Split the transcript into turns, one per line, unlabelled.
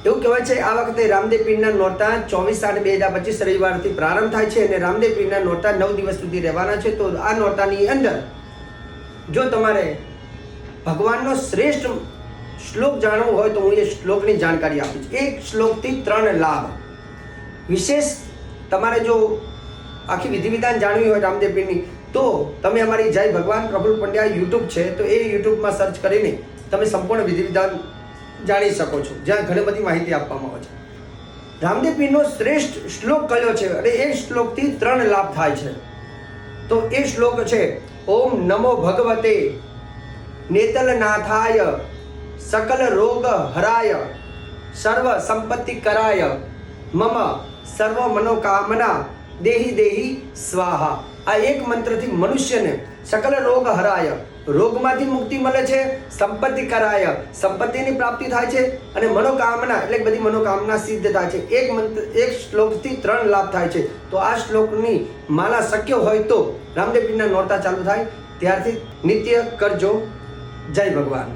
એવું કહેવાય છે આ વખતે રામદેવ પીરના નોરતા 24/8/2025 રવિવારથી પ્રારંભ થાય છે અને રામદેવ પીરના નોરતા 9 દિવસ સુધી રહેવાના છે. તો આ નોરતાની અંદર જો તમારે ભગવાનનો શ્રેષ્ઠ શ્લોક જાણવો હોય તો હું એ શ્લોકની જાણકારી આપું છું. એક શ્લોકથી 3 લાભ. વિશેષ તમારે જો આખી વિધિ વિધાન જાણવી હોય રામદેવ પીરની તો તમે અમારી જય ભગવાન પ્રફુલ્લ પંડ્યા યુટ્યુબ છે તો એ યુટ્યુબમાં સર્ચ કરીને તમે સંપૂર્ણ વિધિ વિધાન જાણી શકો છો, જ્યાં ઘણી બધી માહિતી આપવામાં આવે છે. રામદેવ પીરનો શ્રેષ્ઠ શ્લોક કયો છે અને એ શ્લોકથી 3 લાભ થાય છે. તો એ શ્લોક છે ઓમ નમો ભગવતે નેતલનાથાય સકલ રોગ હરાય સર્વ સંપત્તિ કરાય મમ સર્વ મનોકામના દેહી દેહી સ્વાહા. આ એક મંત્રથી મનુષ્યને સકલ રોગ હરાય, રોગમાંથી મુક્તિ મળે છે, સંપત્તિ કરાય, સંપત્તિની પ્રાપ્તિ થાય છે અને મનોકામના એટલે બધી મનોકામના સિદ્ધ થાય છે. એક મંત્ર, એક શ્લોકથી 3 લાભ થાય છે. તો આ શ્લોકની માલા શક્ય હોય તો રામદેવ પીરના નોરતા ચાલુ થાય ત્યારથી નિત્ય કરજો. જય ભગવાન.